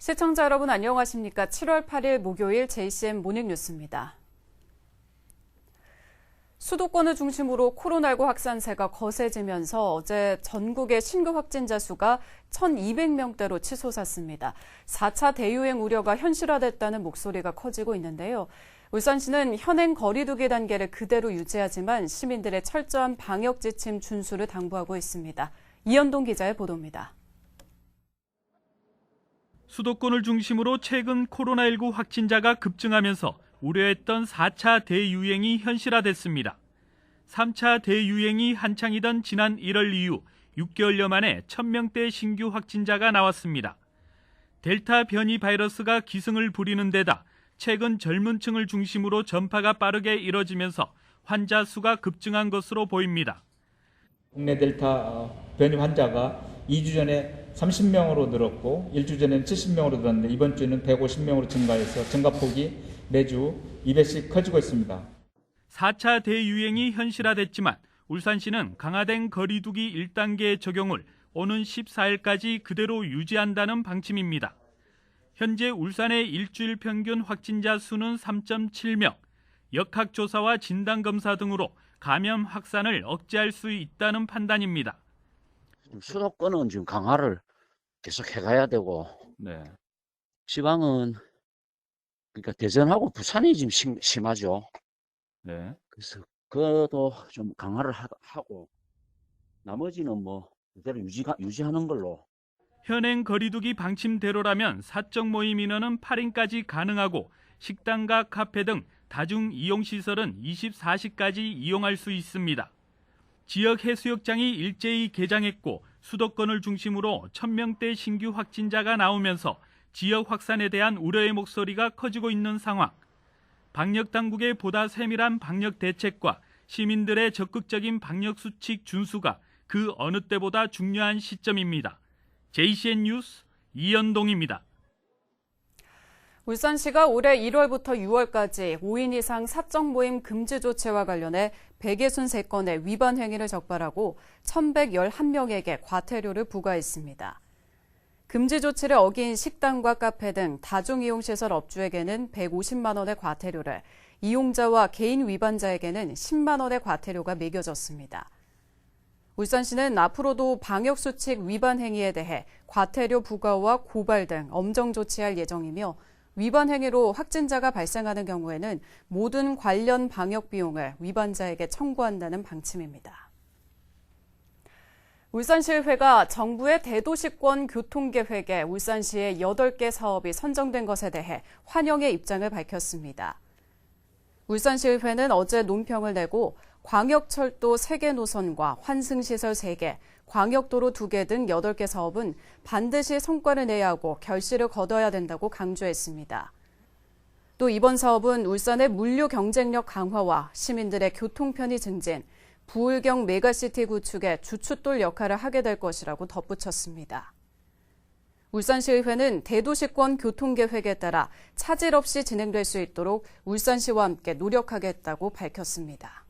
시청자 여러분 안녕하십니까? 7월 8일 목요일 JCM 모닝뉴스입니다. 수도권을 중심으로 코로나19 확산세가 거세지면서 어제 전국의 신규 확진자 수가 1,200명대로 치솟았습니다. 4차 대유행 우려가 현실화됐다는 목소리가 커지고 있는데요. 울산시는 현행 거리두기 단계를 그대로 유지하지만 시민들의 철저한 방역 지침 준수를 당부하고 있습니다. 이현동 기자의 보도입니다. 수도권을 중심으로 최근 코로나19 확진자가 급증하면서 우려했던 4차 대유행이 현실화됐습니다. 3차 대유행이 한창이던 지난 1월 이후 6개월여 만에 1,000명대 신규 확진자가 나왔습니다. 델타 변이 바이러스가 기승을 부리는 데다 최근 젊은 층을 중심으로 전파가 빠르게 이뤄지면서 환자 수가 급증한 것으로 보입니다. 국내 델타 변이 환자가 2주 전에 30명으로 늘었고 1주 전에는 70명으로 늘었는데 이번 주에는 150명으로 증가해서 증가폭이 매주 2배씩 커지고 있습니다. 4차 대유행이 현실화됐지만 울산시는 강화된 거리두기 1단계 적용을 오는 14일까지 그대로 유지한다는 방침입니다. 현재 울산의 일주일 평균 확진자 수는 3.7명, 역학조사와 진단검사 등으로 감염 확산을 억제할 수 있다는 판단입니다. 수도권은 지금 강화를 계속 해가야 되고, 지방은 그러니까 대전하고 부산이 지금 심하죠. 그래서 그것도 좀 강화를 하고 나머지는 뭐 그대로 유지하는 걸로. 현행 거리두기 방침대로라면 사적 모임 인원은 8인까지 가능하고 식당과 카페 등 다중 이용시설은 24시까지 이용할 수 있습니다. 지역 해수욕장이 일제히 개장했고 수도권을 중심으로 1,000명대 신규 확진자가 나오면서 지역 확산에 대한 우려의 목소리가 커지고 있는 상황. 방역당국의 보다 세밀한 방역 대책과 시민들의 적극적인 방역 수칙 준수가 그 어느 때보다 중요한 시점입니다. JCN 뉴스 이현동입니다. 울산시가 올해 1월부터 6월까지 5인 이상 사적 모임 금지 조치와 관련해 163건의 위반 행위를 적발하고 1,111명에게 과태료를 부과했습니다. 금지 조치를 어긴 식당과 카페 등 다중이용시설 업주에게는 150만 원의 과태료를, 이용자와 개인 위반자에게는 10만 원의 과태료가 매겨졌습니다. 울산시는 앞으로도 방역수칙 위반 행위에 대해 과태료 부과와 고발 등 엄정 조치할 예정이며 위반 행위로 확진자가 발생하는 경우에는 모든 관련 방역 비용을 위반자에게 청구한다는 방침입니다. 울산시의회가 정부의 대도시권 교통계획에 울산시의 8개 사업이 선정된 것에 대해 환영의 입장을 밝혔습니다. 울산시의회는 어제 논평을 내고 광역철도 3개 노선과 환승시설 3개, 광역도로 2개 등 8개 사업은 반드시 성과를 내야 하고 결실을 거둬야 된다고 강조했습니다. 또 이번 사업은 울산의 물류 경쟁력 강화와 시민들의 교통 편의 증진, 부울경 메가시티 구축에 주춧돌 역할을 하게 될 것이라고 덧붙였습니다. 울산시의회는 대도시권 교통계획에 따라 차질 없이 진행될 수 있도록 울산시와 함께 노력하겠다고 밝혔습니다.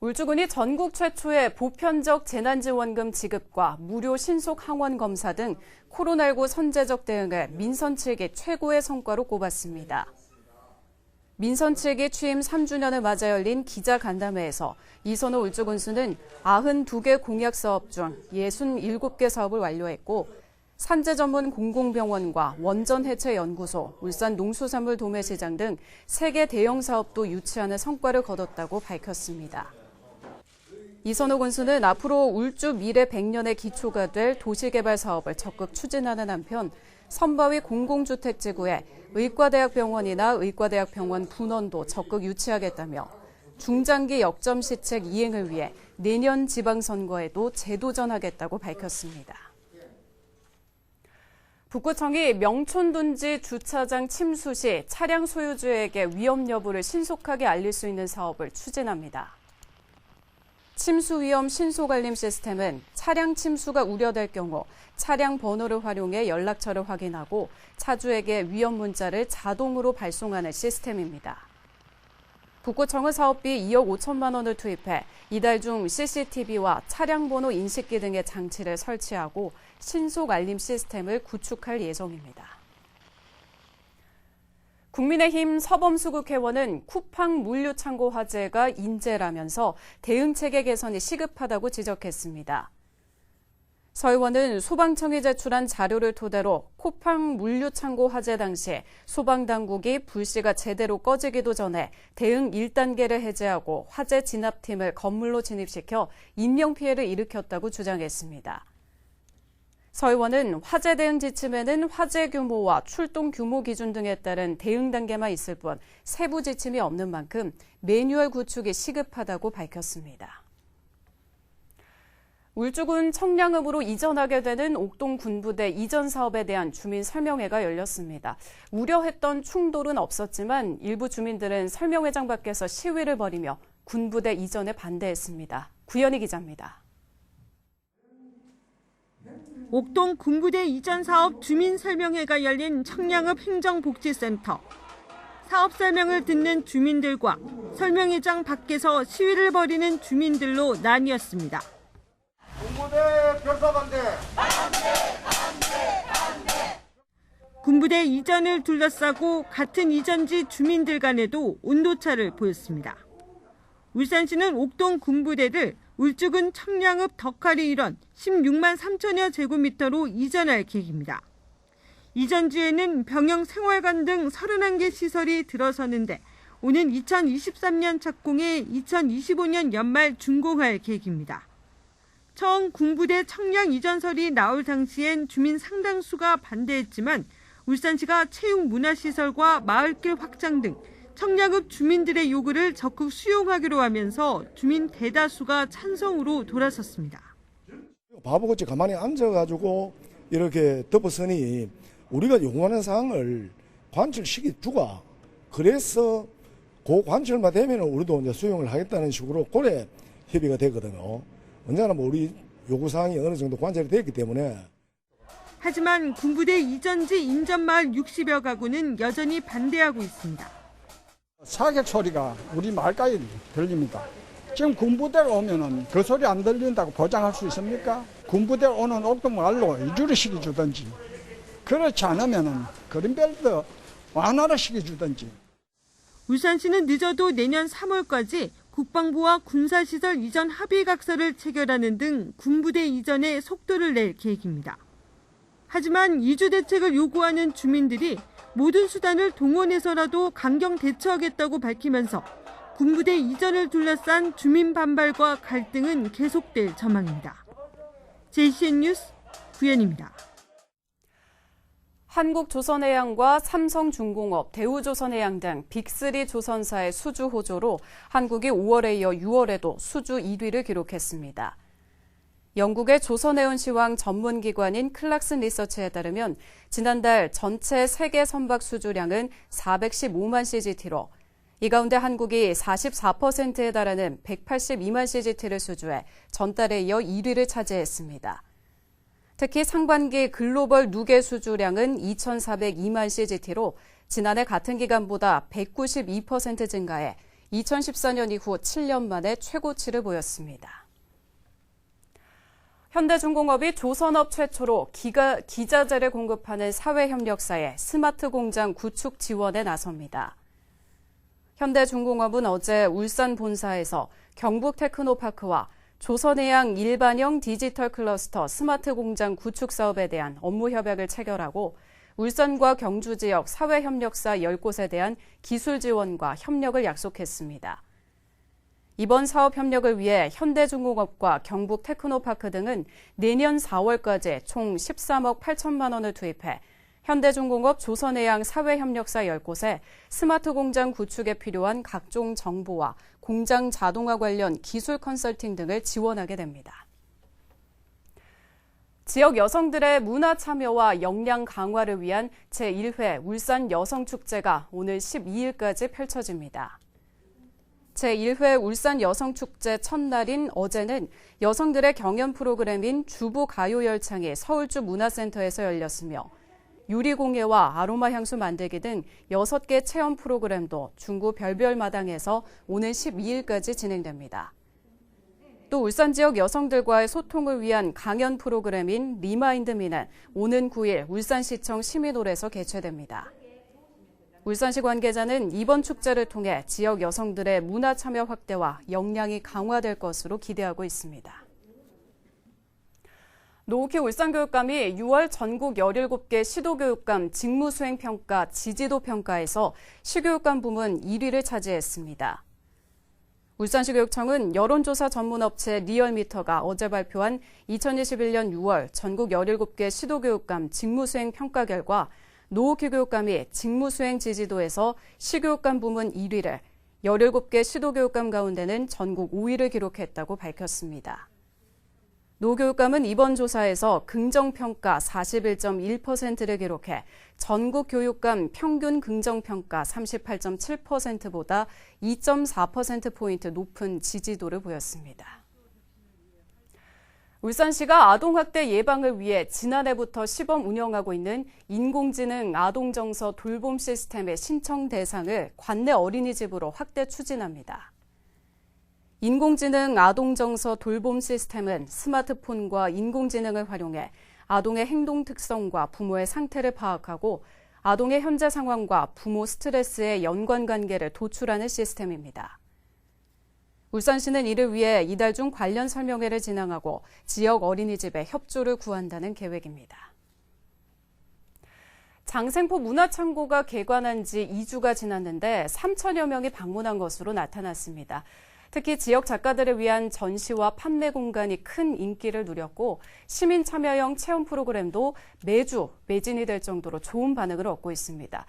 울주군이 전국 최초의 보편적 재난지원금 지급과 무료 신속 항원 검사 등 코로나19 선제적 대응을 민선 7기 최고의 성과로 꼽았습니다. 민선 7기 취임 3주년을 맞아 열린 기자간담회에서 이선호 울주군수는 92개 공약 사업 중 67개 사업을 완료했고 산재 전문 공공병원과 원전해체연구소, 울산 농수산물 도매시장 등 3개 대형 사업도 유치하는 성과를 거뒀다고 밝혔습니다. 이선호 군수는 앞으로 울주 미래 100년의 기초가 될 도시개발 사업을 적극 추진하는 한편 선바위 공공주택지구에 의과대학병원이나 의과대학병원 분원도 적극 유치하겠다며 중장기 역점 시책 이행을 위해 내년 지방선거에도 재도전하겠다고 밝혔습니다. 북구청이 명촌둔지 주차장 침수 시 차량 소유주에게 위험 여부를 신속하게 알릴 수 있는 사업을 추진합니다. 침수 위험 신속 알림 시스템은 차량 침수가 우려될 경우 차량 번호를 활용해 연락처를 확인하고 차주에게 위험 문자를 자동으로 발송하는 시스템입니다. 북구청은 사업비 2억 5천만 원을 투입해 이달 중 CCTV와 차량 번호 인식기 등의 장치를 설치하고 신속 알림 시스템을 구축할 예정입니다. 국민의힘 서범수국 회원은 쿠팡 물류창고 화재가 인재라면서 대응체계 개선이 시급하다고 지적했습니다. 서 의원은 소방청이 제출한 자료를 토대로 쿠팡 물류창고 화재 당시 소방당국이 불씨가 제대로 꺼지기도 전에 대응 1단계를 해제하고 화재 진압팀을 건물로 진입시켜 인명피해를 일으켰다고 주장했습니다. 서 의원은 화재 대응 지침에는 화재 규모와 출동 규모 기준 등에 따른 대응 단계만 있을 뿐 세부 지침이 없는 만큼 매뉴얼 구축이 시급하다고 밝혔습니다. 울주군 청량읍으로 이전하게 되는 옥동 군부대 이전 사업에 대한 주민 설명회가 열렸습니다. 우려했던 충돌은 없었지만 일부 주민들은 설명회장 밖에서 시위를 벌이며 군부대 이전에 반대했습니다. 구현희 기자입니다. 옥동 군부대 이전 사업 주민 설명회가 열린 청량읍 행정복지센터. 사업 설명을 듣는 주민들과 설명회장 밖에서 시위를 벌이는 주민들로 나뉘었습니다. 군부대 결사 반대! 군부대 이전을 둘러싸고 같은 이전지 주민들 간에도 온도차를 보였습니다. 울산시는 옥동 군부대를 울주군 청량읍 덕하리 일원 16만 3천여 제곱미터로 이전할 계획입니다. 이전지에는 병영 생활관 등 31개 시설이 들어서는데 오는 2023년 착공해 2025년 연말 준공할 계획입니다. 처음 군부대 청량 이전설이 나올 당시엔 주민 상당수가 반대했지만 울산시가 체육 문화시설과 마을길 확장 등 청량읍 주민들의 요구를 적극 수용하기로 하면서 주민 대다수가 찬성으로 돌아섰습니다. 바보같이 가만히 앉아가지고 이렇게 덮어서니 우리가 요구하는 사항을 관철시켜 주가. 그래서 그 관철만 되면 우리도 이제 수용을 하겠다는 식으로 고래 협의가 되거든요. 언제나 우리 요구사항이 어느 정도 관철이 됐기 때문에. 하지만 군부대 이전지 인접마을 60여 가구는 여전히 반대하고 있습니다. 사격 소리가 우리 마을까지 들립니다. 지금 군부대 오면은 그 소리 안 들린다고 보장할 수 있습니까? 군부대 오는 옥동 마을로 이주를 시켜주든지, 그렇지 않으면은 그린벨트 완화를 시켜주든지. 울산시는 늦어도 내년 3월까지 국방부와 군사시설 이전 합의각서를 체결하는 등 군부대 이전에 속도를 낼 계획입니다. 하지만 이주 대책을 요구하는 주민들이 모든 수단을 동원해서라도 강경 대처하겠다고 밝히면서 군부대 이전을 둘러싼 주민 반발과 갈등은 계속될 전망입니다. JCN 뉴스 구현입니다. 한국조선해양과 삼성중공업, 대우조선해양 등 빅3 조선사의 수주 호조로 한국이 5월에 이어 6월에도 수주 1위를 기록했습니다. 영국의 조선해운시황 전문기관인 클락슨 리서치에 따르면 지난달 전체 세계 선박 수주량은 415만 CGT로 이 가운데 한국이 44%에 달하는 182만 CGT를 수주해 전달에 이어 1위를 차지했습니다. 특히 상반기 글로벌 누계 수주량은 2,402만 CGT로 지난해 같은 기간보다 192% 증가해 2014년 이후 7년 만에 최고치를 보였습니다. 현대중공업이 조선업 최초로 기자재를 공급하는 사회협력사의 스마트 공장 구축 지원에 나섭니다. 현대중공업은 어제 울산 본사에서 경북 테크노파크와 조선해양 일반형 디지털 클러스터 스마트 공장 구축 사업에 대한 업무 협약을 체결하고 울산과 경주 지역 사회협력사 10곳에 대한 기술 지원과 협력을 약속했습니다. 이번 사업 협력을 위해 현대중공업과 경북 테크노파크 등은 내년 4월까지 총 13억 8천만 원을 투입해 현대중공업 조선해양 사회협력사 10곳에 스마트 공장 구축에 필요한 각종 정보와 공장 자동화 관련 기술 컨설팅 등을 지원하게 됩니다. 지역 여성들의 문화 참여와 역량 강화를 위한 제1회 울산 여성축제가 오늘 12일까지 펼쳐집니다. 제1회 울산 여성축제 첫날인 어제는 여성들의 경연 프로그램인 주부 가요열창이 서울주 문화센터에서 열렸으며 유리공예와 아로마 향수 만들기 등 6개 체험 프로그램도 중구 별별마당에서 오는 12일까지 진행됩니다. 또 울산 지역 여성들과의 소통을 위한 강연 프로그램인 리마인드미는 오는 9일 울산시청 시민홀에서 개최됩니다. 울산시 관계자는 이번 축제를 통해 지역 여성들의 문화 참여 확대와 역량이 강화될 것으로 기대하고 있습니다. 노욱희 울산교육감이 6월 전국 17개 시도교육감 직무수행평가 지지도평가에서 시교육감 부문 1위를 차지했습니다. 울산시 교육청은 여론조사 전문업체 리얼미터가 어제 발표한 2021년 6월 전국 17개 시도교육감 직무수행 평가 결과 노욱희 교육감이 직무수행 지지도에서 시교육감 부문 1위를, 17개 시도교육감 가운데는 전국 5위를 기록했다고 밝혔습니다. 노 교육감은 이번 조사에서 긍정평가 41.1%를 기록해 전국 교육감 평균 긍정평가 38.7%보다 2.4%포인트 높은 지지도를 보였습니다. 울산시가 아동학대 예방을 위해 지난해부터 시범 운영하고 있는 인공지능 아동정서 돌봄 시스템의 신청 대상을 관내 어린이집으로 확대 추진합니다. 인공지능 아동정서 돌봄 시스템은 스마트폰과 인공지능을 활용해 아동의 행동 특성과 부모의 상태를 파악하고 아동의 현재 상황과 부모 스트레스의 연관관계를 도출하는 시스템입니다. 울산시는 이를 위해 이달 중 관련 설명회를 진행하고 지역 어린이집에 협조를 구한다는 계획입니다. 장생포 문화창고가 개관한 지 2주가 지났는데 3천여 명이 방문한 것으로 나타났습니다. 특히 지역 작가들을 위한 전시와 판매 공간이 큰 인기를 누렸고 시민 참여형 체험 프로그램도 매주 매진이 될 정도로 좋은 반응을 얻고 있습니다.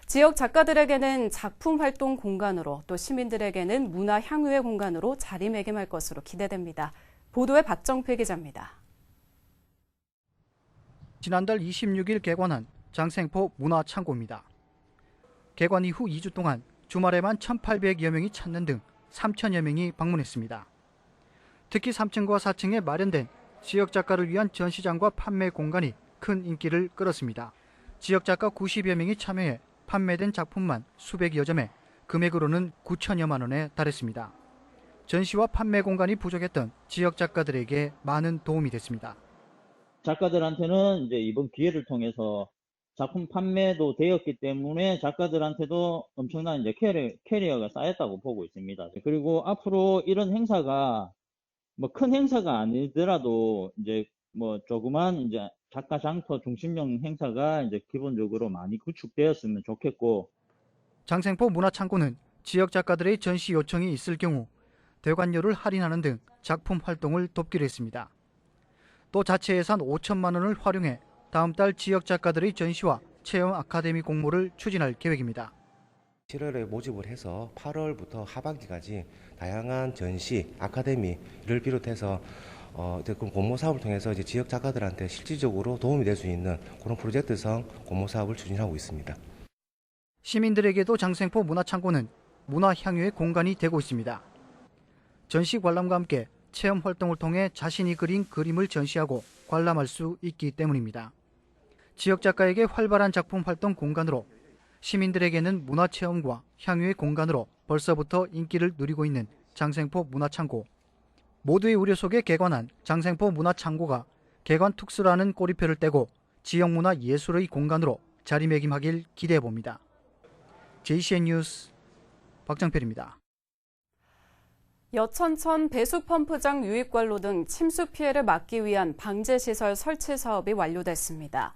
지역 작가들에게는 작품 활동 공간으로 또 시민들에게는 문화 향유의 공간으로 자리매김할 것으로 기대됩니다. 보도에 박정필 기자입니다. 지난달 26일 개관한 장생포 문화창고입니다. 개관 이후 2주 동안 주말에만 1,800여 명이 찾는 등 3천여 명이 방문했습니다. 특히 3층과 4층에 마련된 지역 작가를 위한 전시장과 판매 공간이 큰 인기를 끌었습니다. 지역 작가 90여 명이 참여해 판매된 작품만 수백여 점에 금액으로는 9천여만 원에 달했습니다. 전시와 판매 공간이 부족했던 지역 작가들에게 많은 도움이 됐습니다. 작가들한테는 이제 이번 기회를 통해서 작품 판매도 되었기 때문에 작가들한테도 엄청난 이제 캐리어가 쌓였다고 보고 있습니다. 그리고 앞으로 이런 행사가 뭐 큰 행사가 아니더라도 이제 뭐 조그만 이제 작가 장터 중심형 행사가 이제 기본적으로 많이 구축되었으면 좋겠고. 장생포 문화창고는 지역 작가들의 전시 요청이 있을 경우 대관료를 할인하는 등 작품 활동을 돕기로 했습니다. 또 자체 예산 5천만 원을 활용해 다음 달 지역 작가들의 전시와 체험 아카데미 공모를 추진할 계획입니다. 7월에 모집을 해서 8월부터 하반기까지 다양한 전시, 아카데미를 비롯해서 공모 사업을 통해서 이제 지역 작가들한테 실질적으로 도움이 될 수 있는 그런 프로젝트성 공모 사업을 추진하고 있습니다. 시민들에게도 장생포 문화창고는 문화 향유의 공간이 되고 있습니다. 전시 관람과 함께 체험 활동을 통해 자신이 그린 그림을 전시하고 관람할 수 있기 때문입니다. 지역 작가에게 활발한 작품 활동 공간으로 시민들에게는 문화체험과 향유의 공간으로 벌써부터 인기를 누리고 있는 장생포 문화창고. 모두의 우려 속에 개관한 장생포 문화창고가 개관 특수라는 꼬리표를 떼고 지역문화 예술의 공간으로 자리매김하길 기대해봅니다. JCN 뉴스 박정필입니다. 여천천 배수펌프장 유입관로 등 침수 피해를 막기 위한 방제시설 설치 사업이 완료됐습니다.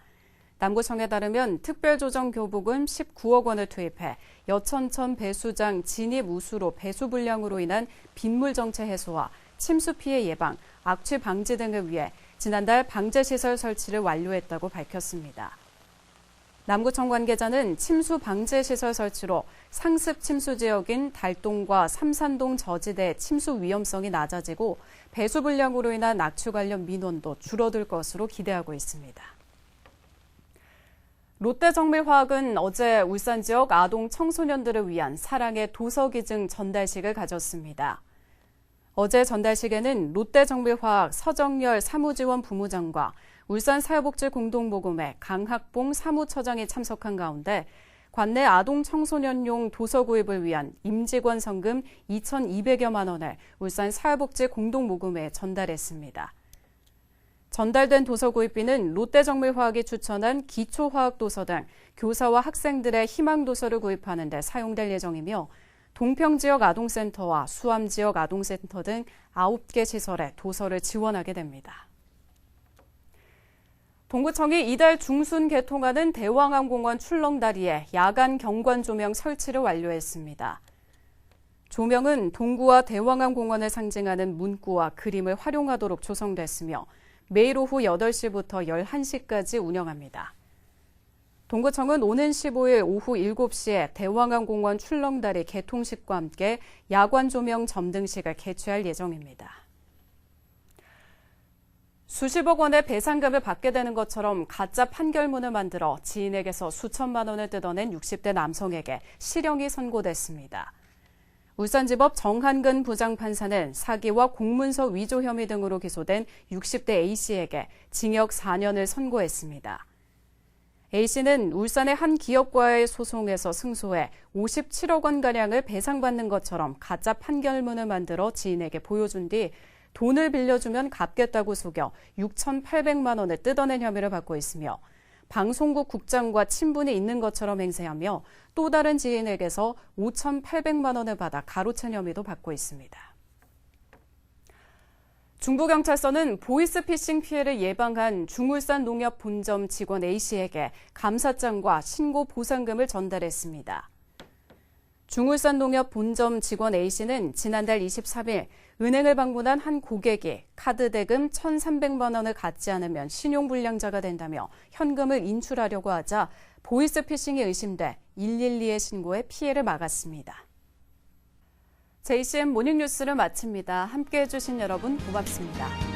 남구청에 따르면 특별조정교부금 19억 원을 투입해 여천천 배수장 진입 우수로 배수 불량으로 인한 빗물 정체 해소와 침수 피해 예방, 악취 방지 등을 위해 지난달 방제시설 설치를 완료했다고 밝혔습니다. 남구청 관계자는 침수 방제시설 설치로 상습 침수 지역인 달동과 삼산동 저지대 침수 위험성이 낮아지고 배수 불량으로 인한 악취 관련 민원도 줄어들 것으로 기대하고 있습니다. 롯데정밀화학은 어제 울산 지역 아동 청소년들을 위한 사랑의 도서기증 전달식을 가졌습니다. 어제 전달식에는 롯데정밀화학 서정열 사무지원 부무장과 울산사회복지공동모금회 강학봉 사무처장이 참석한 가운데 관내 아동 청소년용 도서 구입을 위한 임직원 성금 2,200여만 원을 울산 사회복지 공동모금회에 전달했습니다. 전달된 도서 구입비는 롯데정밀화학이 추천한 기초화학도서 등 교사와 학생들의 희망도서를 구입하는 데 사용될 예정이며 동평지역 아동센터와 수암지역 아동센터 등 9개 시설에 도서를 지원하게 됩니다. 동구청이 이달 중순 개통하는 대왕암공원 출렁다리에 야간 경관 조명 설치를 완료했습니다. 조명은 동구와 대왕암공원을 상징하는 문구와 그림을 활용하도록 조성됐으며 매일 오후 8시부터 11시까지 운영합니다. 동구청은 오는 15일 오후 7시에 대왕암공원 출렁다리 개통식과 함께 야관 조명 점등식을 개최할 예정입니다. 수십억 원의 배상금을 받게 되는 것처럼 가짜 판결문을 만들어 지인에게서 수천만 원을 뜯어낸 60대 남성에게 실형이 선고됐습니다. 울산지법 정한근 부장판사는 사기와 공문서 위조 혐의 등으로 기소된 60대 A씨에게 징역 4년을 선고했습니다. A씨는 울산의 한 기업과의 소송에서 승소해 57억 원가량을 배상받는 것처럼 가짜 판결문을 만들어 지인에게 보여준 뒤 돈을 빌려주면 갚겠다고 속여 6,800만 원을 뜯어낸 혐의를 받고 있으며 방송국 국장과 친분이 있는 것처럼 행세하며 또 다른 지인에게서 5,800만 원을 받아 가로챈 혐의도 받고 있습니다. 중부경찰서는 보이스피싱 피해를 예방한 중울산 농협 본점 직원 A씨에게 감사장과 신고 보상금을 전달했습니다. 중울산 농협 본점 직원 A씨는 지난달 23일 은행을 방문한 한 고객이 카드 대금 1,300만 원을 갚지 않으면 신용불량자가 된다며 현금을 인출하려고 하자 보이스피싱이 의심돼 112에 신고해 피해를 막았습니다. JCM 모닝뉴스를 마칩니다. 함께해 주신 여러분 고맙습니다.